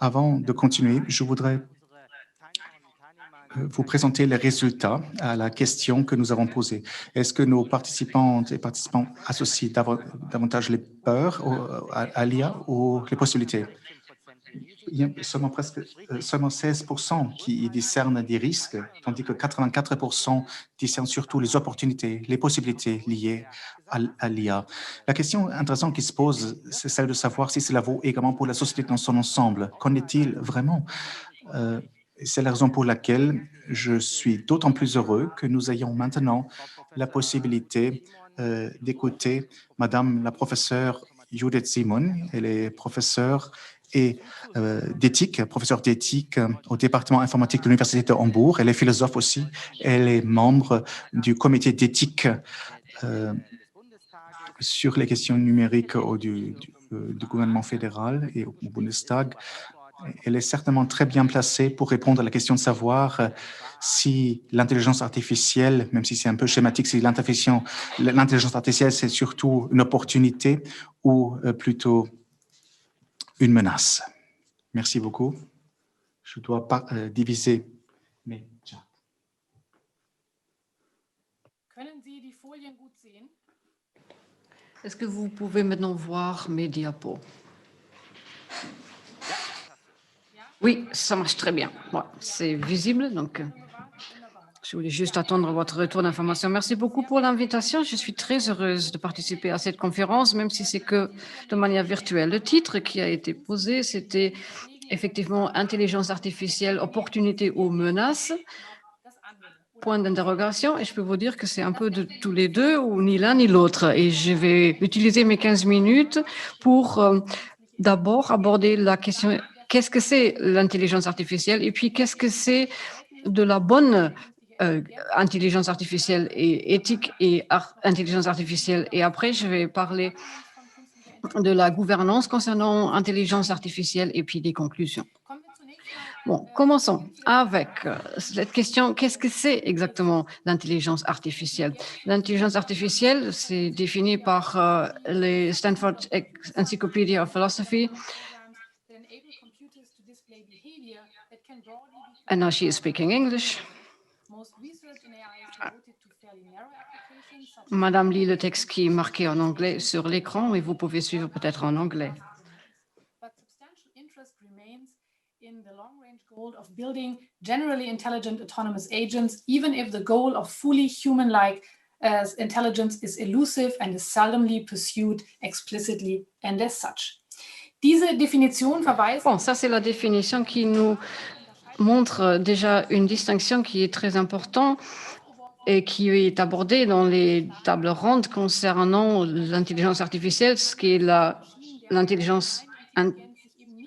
Avant de continuer, je voudrais vous présenter les résultats à la question que nous avons posée. Est-ce que nos participantes et participants associent davantage les peurs à l'IA ou les possibilités? Il y a seulement 16% qui discernent des risques, tandis que 84% discernent surtout les opportunités, les possibilités liées à l'IA. La question intéressante qui se pose, c'est celle de savoir si cela vaut également pour la société dans son ensemble. Qu'en est-il vraiment? C'est la raison pour laquelle je suis d'autant plus heureux que nous ayons maintenant la possibilité d'écouter Madame la professeure Judith Simon. Elle est professeure d'éthique, professeure d'éthique au département informatique de l'Université de Hambourg. Elle est philosophe aussi. Elle est membre du comité d'éthique sur les questions numériques du gouvernement fédéral et au Bundestag. Elle est certainement très bien placée pour répondre à la question de savoir si l'intelligence artificielle, même si c'est un peu schématique, si l'intelligence artificielle, c'est surtout une opportunité ou plutôt une menace. Merci beaucoup. Je dois pas diviser mes charts. Est-ce que vous pouvez maintenant voir mes diapos? Oui, ça marche très bien. Ouais, c'est visible, donc je voulais juste attendre votre retour d'information. Merci beaucoup pour l'invitation. Je suis très heureuse de participer à cette conférence, même si c'est que de manière virtuelle. Le titre qui a été posé, c'était effectivement intelligence artificielle, opportunité ou menace, point d'interrogation. Et je peux vous dire que c'est un peu de tous les deux, ou ni l'un ni l'autre. Et je vais utiliser mes 15 minutes pour d'abord aborder la question, qu'est-ce que c'est l'intelligence artificielle et puis qu'est-ce que c'est de la bonne intelligence artificielle et éthique et intelligence artificielle. Et après, je vais parler de la gouvernance concernant intelligence artificielle et puis des conclusions. Bon, commençons avec cette question, qu'est-ce que c'est exactement l'intelligence artificielle? L'intelligence artificielle, c'est défini par les Stanford Encyclopedia of Philosophy. And now she is speaking English. Madame lit le texte qui est marqué en anglais sur l'écran et vous pouvez suivre peut-être en anglais. In the long-range goal of building generally intelligent autonomous agents, even if the goal of fully human-like intelligence is elusive and is seldomly pursued explicitly and as such. Diese Definition verweist... Bon, ça c'est la définition qui nous montre déjà une distinction qui est très importante et qui est abordée dans les tables rondes concernant l'intelligence artificielle, ce qui est l'intelligence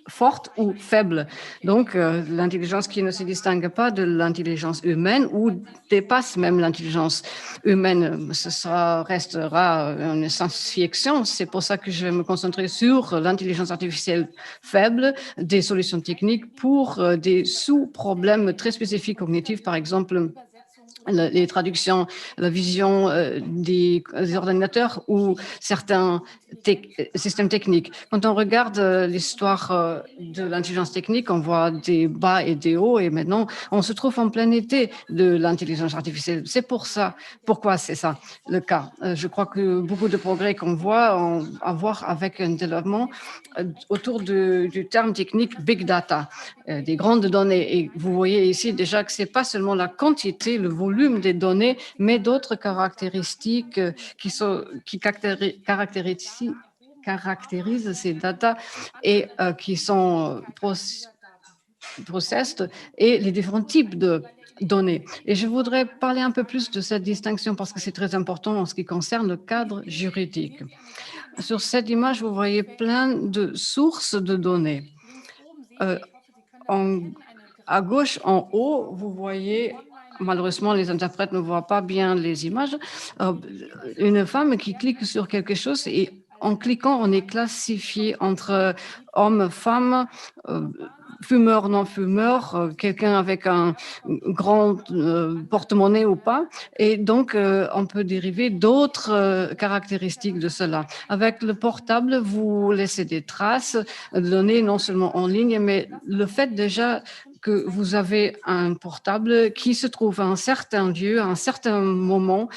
forte ou faible. Donc, l'intelligence qui ne se distingue pas de l'intelligence humaine ou dépasse même l'intelligence humaine, restera une science-fiction. C'est pour ça que je vais me concentrer sur l'intelligence artificielle faible, des solutions techniques pour des sous-problèmes très spécifiques cognitifs, par exemple les traductions, la vision des ordinateurs ou certains systèmes techniques. Quand on regarde l'histoire de l'intelligence technique, on voit des bas et des hauts et maintenant on se trouve en plein été de l'intelligence artificielle. C'est pourquoi c'est ça le cas. Je crois que beaucoup de progrès qu'on voit ont à voir avec un développement autour du terme technique Big Data, des grandes données. Et vous voyez ici déjà que ce n'est pas seulement la quantité, le volume des données, mais d'autres caractéristiques qui caractérisent ces data et qui sont processed et les différents types de données. Et je voudrais parler un peu plus de cette distinction parce que c'est très important en ce qui concerne le cadre juridique. Sur cette image, vous voyez plein de sources de données. À gauche, en haut, vous voyez, malheureusement, les interprètes ne voient pas bien les images, une femme qui clique sur quelque chose et en cliquant, on est classifié entre hommes, femmes, fumeur, non-fumeur, quelqu'un avec un grand porte-monnaie ou pas. Et donc, on peut dériver d'autres caractéristiques de cela. Avec le portable, vous laissez des traces de données non seulement en ligne, mais le fait déjà que vous avez un portable qui se trouve à un certain lieu, à un certain moment,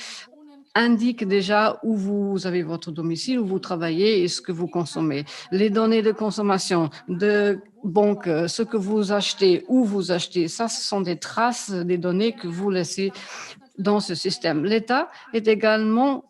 indique déjà où vous avez votre domicile, où vous travaillez et ce que vous consommez. Les données de consommation, de banque, ce que vous achetez, où vous achetez, ça, ce sont des traces des données que vous laissez dans ce système. L'État est également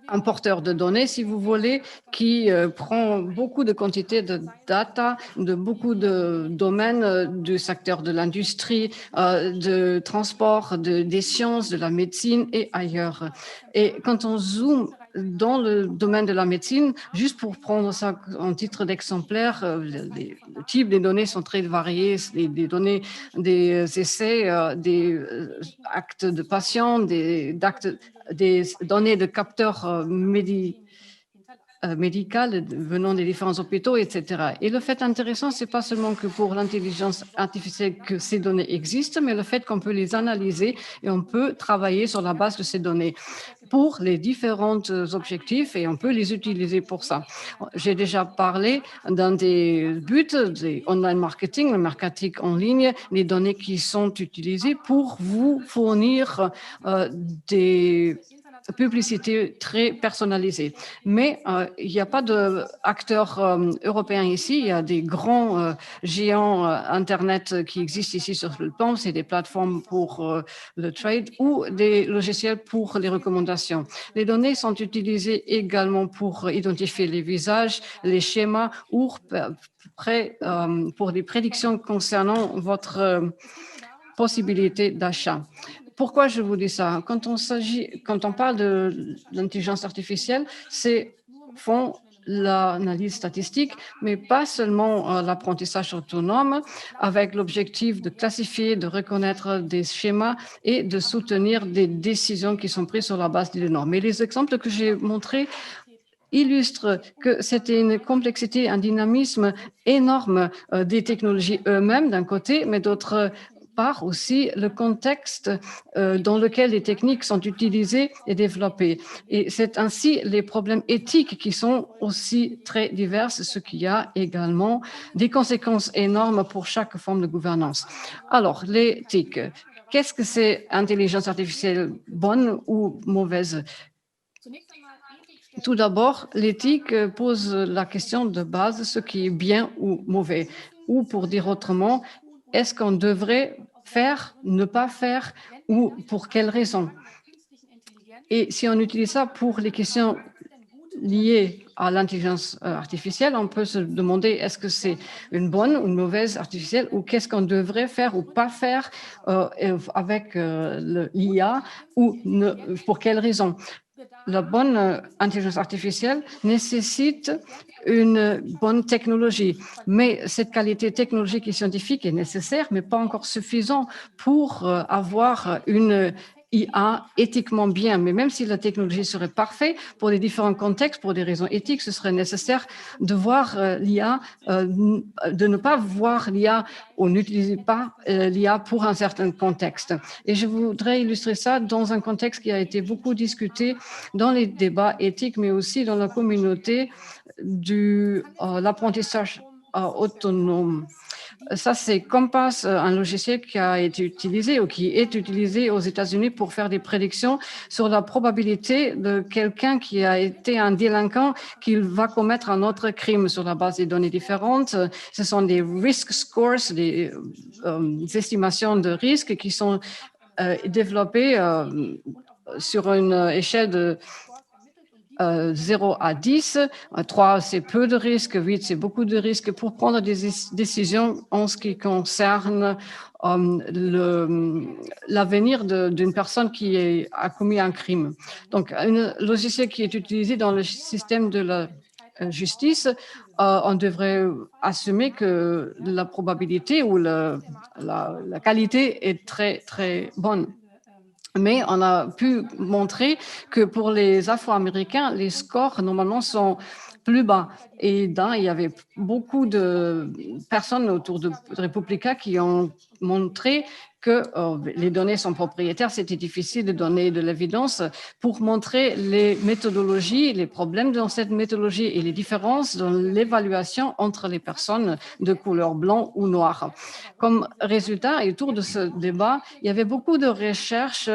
un porteur de données, si vous voulez, qui prend beaucoup de quantités de data de beaucoup de domaines du secteur de l'industrie, de transport, des sciences, de la médecine et ailleurs. Et quand on zoome dans le domaine de la médecine, juste pour prendre ça en titre d'exemplaire, le type des données sont très variés, des données des essais, des actes de patients, des données de capteurs médicales venant des différents hôpitaux, etc. Et le fait intéressant, c'est pas seulement que pour l'intelligence artificielle que ces données existent, mais le fait qu'on peut les analyser et on peut travailler sur la base de ces données pour les différents objectifs et on peut les utiliser pour ça. J'ai déjà parlé d'un des buts des online marketing, le marketing en ligne, les données qui sont utilisées pour vous fournir des publicité très personnalisée. Mais il n'y a pas d'acteurs européens ici. Il y a des grands géants Internet qui existent ici sur le plan. C'est des plateformes pour le trade ou des logiciels pour les recommandations. Les données sont utilisées également pour identifier les visages, les schémas ou pour des prédictions concernant votre possibilité d'achat. Pourquoi je vous dis ça? Quand on parle de l'intelligence artificielle, c'est font l'analyse statistique, mais pas seulement l'apprentissage autonome, avec l'objectif de classifier, de reconnaître des schémas et de soutenir des décisions qui sont prises sur la base des normes. Mais les exemples que j'ai montrés illustrent que c'était une complexité, un dynamisme énorme des technologies eux-mêmes d'un côté, mais d'autre part aussi le contexte dans lequel les techniques sont utilisées et développées. Et c'est ainsi les problèmes éthiques qui sont aussi très divers, ce qui a également des conséquences énormes pour chaque forme de gouvernance. Alors, l'éthique. Qu'est-ce que c'est intelligence artificielle bonne ou mauvaise? Tout d'abord, l'éthique pose la question de base, ce qui est bien ou mauvais. Ou pour dire autrement, est-ce qu'on devrait faire, ne pas faire ou pour quelles raisons? Et si on utilise ça pour les questions liées à l'intelligence artificielle, on peut se demander est-ce que c'est une bonne ou une mauvaise artificielle ou qu'est-ce qu'on devrait faire ou pas faire avec l'IA ou pour quelles raisons? La bonne intelligence artificielle nécessite une bonne technologie, mais cette qualité technologique et scientifique est nécessaire, mais pas encore suffisant pour avoir une IA éthiquement bien. Mais même si la technologie serait parfaite, pour les différents contextes, pour des raisons éthiques, ce serait nécessaire de voir l'IA, de ne pas voir l'IA ou n'utiliser pas l'IA pour un certain contexte. Et je voudrais illustrer ça dans un contexte qui a été beaucoup discuté dans les débats éthiques, mais aussi dans la communauté de l'apprentissage autonome. Ça, c'est Compass, un logiciel qui a été utilisé ou qui est utilisé aux États-Unis pour faire des prédictions sur la probabilité de quelqu'un qui a été un délinquant qu'il va commettre un autre crime sur la base des données différentes. Ce sont des risk scores, des estimations de risque qui sont développées sur une échelle de 0 à 10, 3 c'est peu de risques, 8 c'est beaucoup de risques pour prendre des décisions en ce qui concerne l'avenir d'une personne qui a commis un crime. Donc, un logiciel qui est utilisé dans le système de la justice, on devrait assumer que la probabilité ou la qualité est très, très bonne. Mais on a pu montrer que pour les Afro-Américains, les scores normalement sont plus bas. Et il y avait beaucoup de personnes autour de Republica qui ont montré que les données sont propriétaires. C'était difficile de donner de l'évidence pour montrer les méthodologies, les problèmes dans cette méthodologie et les différences dans l'évaluation entre les personnes de couleur blanc ou noire. Comme résultat, et autour de ce débat, il y avait beaucoup de recherches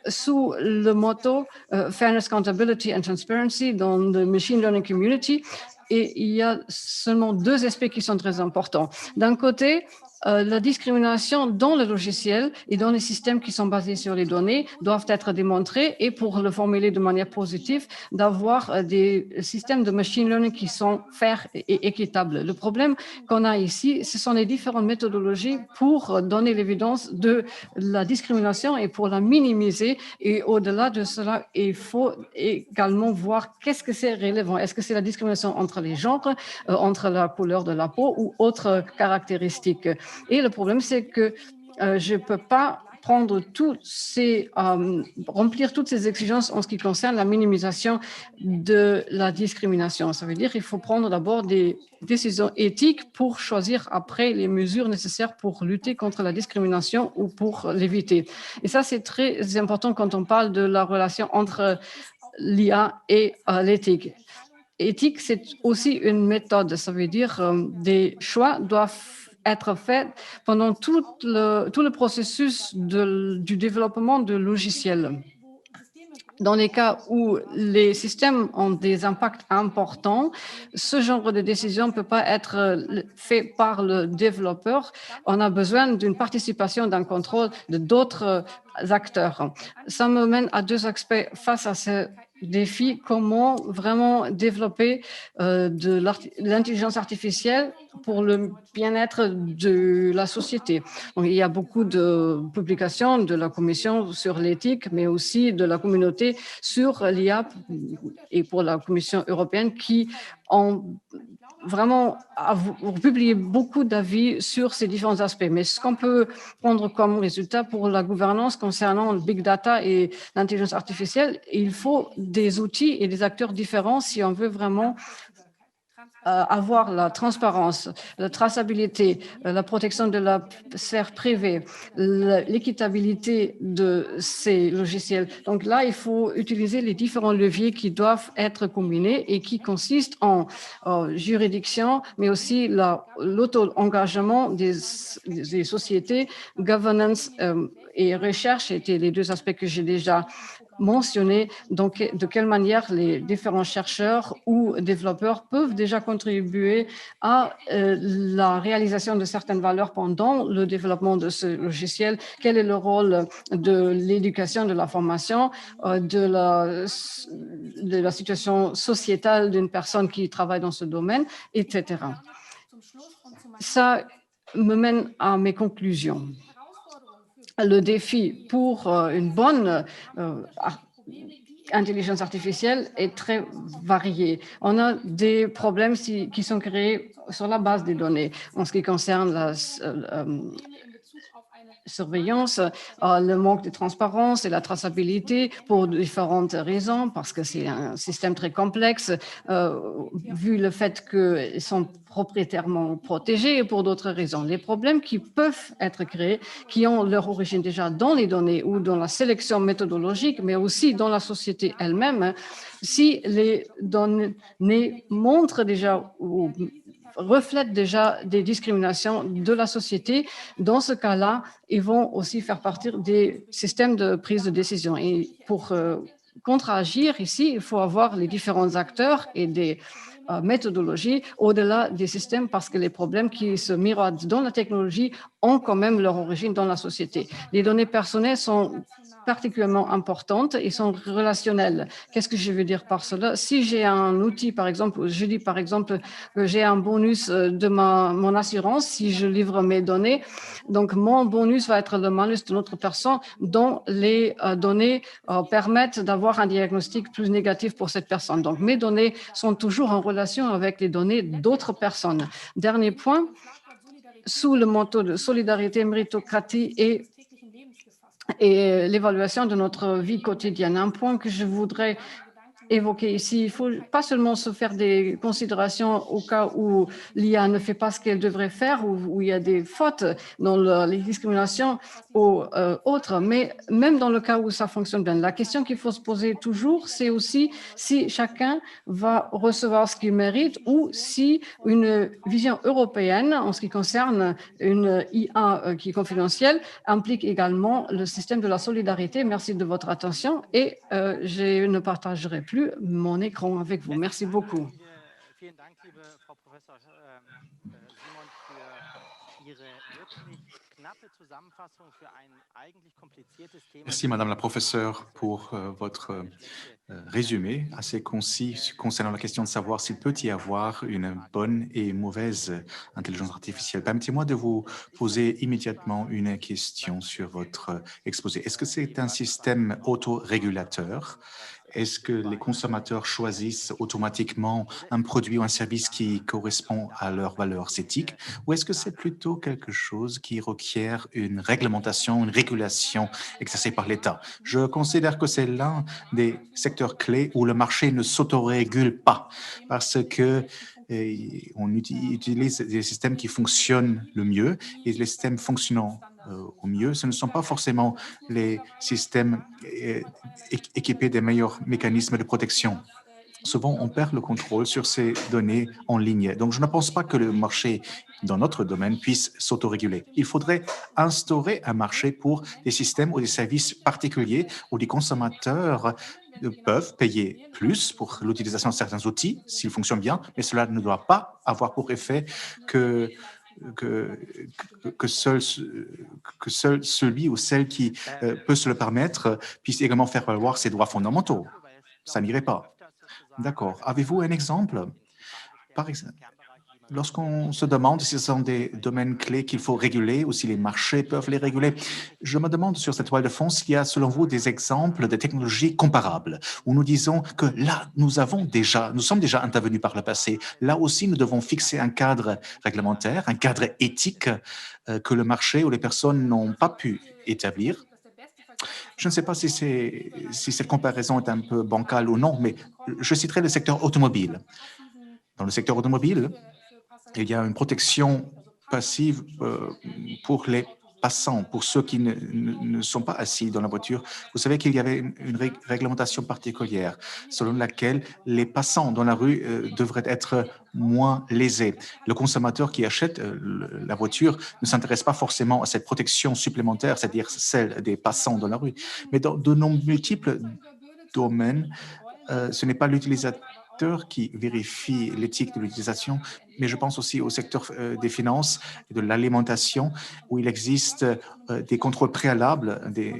sous le motto Fairness, Accountability and Transparency dans le Machine Learning Community. Et il y a seulement deux aspects qui sont très importants. D'un côté, la discrimination dans le logiciel et dans les systèmes qui sont basés sur les données doivent être démontrés et pour le formuler de manière positive, d'avoir des systèmes de machine learning qui sont fairs et équitables. Le problème qu'on a ici, ce sont les différentes méthodologies pour donner l'évidence de la discrimination et pour la minimiser. Et au-delà de cela, il faut également voir qu'est-ce que c'est relevant. Est-ce que c'est la discrimination entre les genres, entre la couleur de la peau ou autres caractéristiques? Et le problème, c'est que je ne peux pas remplir toutes ces exigences en ce qui concerne la minimisation de la discrimination. Ça veut dire qu'il faut prendre d'abord des décisions éthiques pour choisir après les mesures nécessaires pour lutter contre la discrimination ou pour l'éviter. Et ça, c'est très important quand on parle de la relation entre l'IA et l'éthique. Éthique, c'est aussi une méthode. Ça veut dire des choix doivent être faits pendant tout le processus du développement de logiciels. Dans les cas où les systèmes ont des impacts importants, ce genre de décision ne peut pas être fait par le développeur. On a besoin d'une participation, d'un contrôle de d'autres acteurs. Ça me mène à deux aspects face à ce défi, comment vraiment développer de l'intelligence artificielle pour le bien-être de la société. Donc, il y a beaucoup de publications de la Commission sur l'éthique, mais aussi de la communauté sur l'IA et pour la Commission européenne qui ont vraiment publié beaucoup d'avis sur ces différents aspects. Mais ce qu'on peut prendre comme résultat pour la gouvernance concernant le big data et l'intelligence artificielle, il faut des outils et des acteurs différents si on veut vraiment avoir la transparence, la traçabilité, la protection de la sphère privée, l'équitabilité de ces logiciels. Donc là, il faut utiliser les différents leviers qui doivent être combinés et qui consistent en juridiction, mais aussi l'auto-engagement des sociétés, governance et recherche étaient les deux aspects que j'ai déjà mentionner donc de quelle manière les différents chercheurs ou développeurs peuvent déjà contribuer à la réalisation de certaines valeurs pendant le développement de ce logiciel, quel est le rôle de l'éducation, de la formation, de la situation sociétale d'une personne qui travaille dans ce domaine, etc. Ça me mène à mes conclusions. Le défi pour une bonne intelligence artificielle est très varié. On a des problèmes qui sont créés sur la base des données en ce qui concerne la surveillance, le manque de transparence et la traçabilité pour différentes raisons, parce que c'est un système très complexe, vu le fait qu'ils sont propriétairement protégés et pour d'autres raisons. Les problèmes qui peuvent être créés, qui ont leur origine déjà dans les données ou dans la sélection méthodologique, mais aussi dans la société elle-même, si les données montrent déjà ou reflètent déjà des discriminations de la société, dans ce cas-là, ils vont aussi faire partie des systèmes de prise de décision. Et pour contre-agir ici, il faut avoir les différents acteurs et des méthodologies au-delà des systèmes parce que les problèmes qui se miroitent dans la technologie ont quand même leur origine dans la société. Les données personnelles sont particulièrement importantes et sont relationnelles. Qu'est-ce que je veux dire par cela? Si j'ai un outil, par exemple, je dis par exemple que j'ai un bonus de mon assurance si je livre mes données, donc mon bonus va être le malus d'une autre personne dont les données permettent d'avoir un diagnostic plus négatif pour cette personne. Donc mes données sont toujours en relation avec les données d'autres personnes. Dernier point, sous le manteau de solidarité, méritocratie et l'évaluation de notre vie quotidienne. Un point que je voudrais évoqué ici. Il ne faut pas seulement se faire des considérations au cas où l'IA ne fait pas ce qu'elle devrait faire, où il y a des fautes dans les discriminations ou autres, mais même dans le cas où ça fonctionne bien. La question qu'il faut se poser toujours, c'est aussi si chacun va recevoir ce qu'il mérite ou si une vision européenne en ce qui concerne une IA qui est confidentielle implique également le système de la solidarité. Merci de votre attention et je ne partagerai plus mon écran avec vous. Merci beaucoup. Vielen Dank, liebe Frau Professor Simon, für Ihre wirklich knappe Zusammenfassung für ein eigentlich kompliziertes Thema. Merci, Madame la professeure, pour votre résumé assez concis concernant la question de savoir s'il peut y avoir une bonne et une mauvaise intelligence artificielle. Permettez-moi de vous poser immédiatement une question sur votre exposé. Est-ce que c'est un système autorégulateur? Est-ce que les consommateurs choisissent automatiquement un produit ou un service qui correspond à leurs valeurs éthiques? Ou est-ce que c'est plutôt quelque chose qui requiert une réglementation, une régulation exercée par l'État? Je considère que c'est l'un des secteurs clés où le marché ne s'autorégule pas parce que on utilise des systèmes qui fonctionnent le mieux et les systèmes fonctionnant au mieux, ce ne sont pas forcément les systèmes équipés des meilleurs mécanismes de protection. Souvent, on perd le contrôle sur ces données en ligne. Donc, je ne pense pas que le marché dans notre domaine puisse s'autoréguler. Il faudrait instaurer un marché pour des systèmes ou des services particuliers où les consommateurs peuvent payer plus pour l'utilisation de certains outils s'ils fonctionnent bien, mais cela ne doit pas avoir pour effet que seul celui ou celle qui peut se le permettre puisse également faire valoir ses droits fondamentaux. Ça n'irait pas. D'accord. Avez-vous un exemple? Par exemple, lorsqu'on se demande si ce sont des domaines clés qu'il faut réguler ou si les marchés peuvent les réguler, je me demande sur cette toile de fond s'il y a selon vous des exemples de technologies comparables où nous disons que là, nous sommes déjà intervenus par le passé. Là aussi, nous devons fixer un cadre réglementaire, un cadre éthique que le marché ou les personnes n'ont pas pu établir. Je ne sais pas si cette comparaison est un peu bancale ou non, mais je citerai le secteur automobile. Dans le secteur automobile, il y a une protection passive pour les passants, pour ceux qui ne sont pas assis dans la voiture. Vous savez qu'il y avait une réglementation particulière selon laquelle les passants dans la rue devraient être moins lésés. Le consommateur qui achète la voiture ne s'intéresse pas forcément à cette protection supplémentaire, c'est-à-dire celle des passants dans la rue. Mais dans de multiples domaines, ce n'est pas l'utilisateur qui vérifie l'éthique de l'utilisation, mais je pense aussi au secteur des finances et de l'alimentation, où il existe des contrôles préalables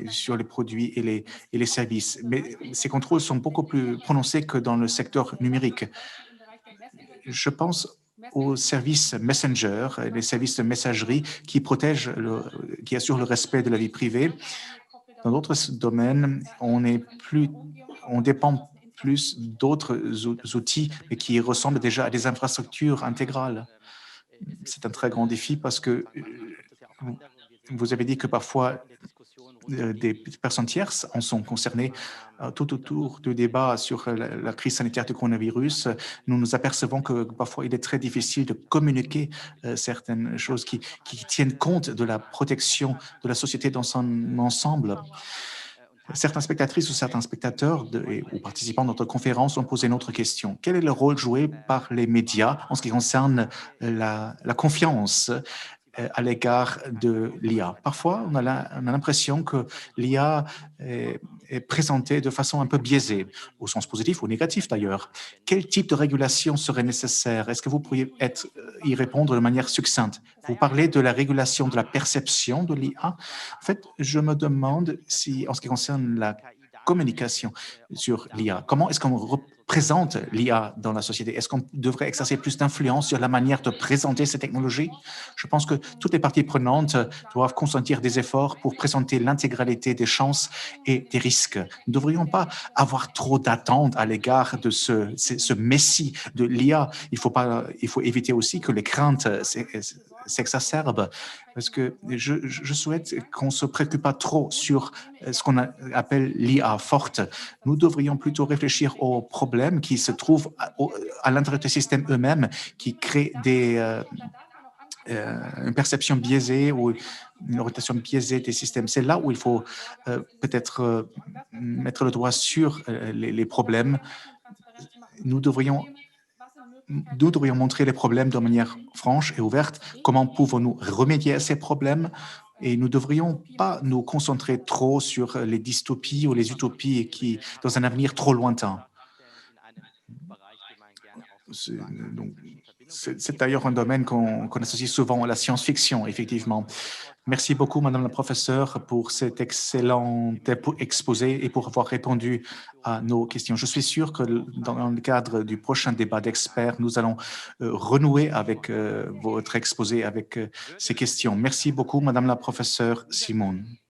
sur les produits et les services. Mais ces contrôles sont beaucoup plus prononcés que dans le secteur numérique. Je pense aux services Messenger, les services de messagerie qui qui assurent le respect de la vie privée. Dans d'autres domaines, on dépend plus d'autres outils, mais qui ressemblent déjà à des infrastructures intégrales. C'est un très grand défi parce que vous avez dit que parfois des personnes tierces en sont concernées. Tout autour du débat sur la crise sanitaire du coronavirus, nous nous apercevons que parfois il est très difficile de communiquer certaines choses qui tiennent compte de la protection de la société dans son ensemble. Certains spectatrices ou certains spectateurs ou participants de notre conférence ont posé une autre question. Quel est le rôle joué par les médias en ce qui concerne la confiance à l'égard de l'IA? Parfois, on a l'impression que l'IA est présentée de façon un peu biaisée, au sens positif ou négatif d'ailleurs. Quel type de régulation serait nécessaire? Est-ce que vous pourriez y répondre de manière succincte? Vous parlez de la régulation de la perception de l'IA. En fait, je me demande si, en ce qui concerne la communication sur l'IA, comment est-ce qu'on représente l'IA dans la société? Est-ce qu'on devrait exercer plus d'influence sur la manière de présenter ces technologies? Je pense que toutes les parties prenantes doivent consentir des efforts pour présenter l'intégralité des chances et des risques. Nous ne devrions pas avoir trop d'attentes à l'égard de ce messie de l'IA. Il faut éviter aussi que les craintes s'exacerbent, parce que je souhaite qu'on ne se préoccupe pas trop sur ce qu'on appelle l'IA forte. Nous devrions plutôt réfléchir aux problèmes qui se trouvent à l'intérieur des systèmes eux-mêmes, qui créent une perception biaisée ou une orientation biaisée des systèmes. C'est là où il faut peut-être mettre le doigt sur les problèmes. Nous devrions montrer les problèmes de manière franche et ouverte. Comment pouvons-nous remédier à ces problèmes? Et nous ne devrions pas nous concentrer trop sur les dystopies ou les utopies qui, dans un avenir trop lointain. C'est d'ailleurs un domaine qu'on associe souvent à la science-fiction, effectivement. Merci beaucoup, Madame la professeure, pour cet excellent exposé et pour avoir répondu à nos questions. Je suis sûr que dans le cadre du prochain débat d'experts, nous allons renouer avec votre exposé, avec ces questions. Merci beaucoup, Madame la professeure Simon.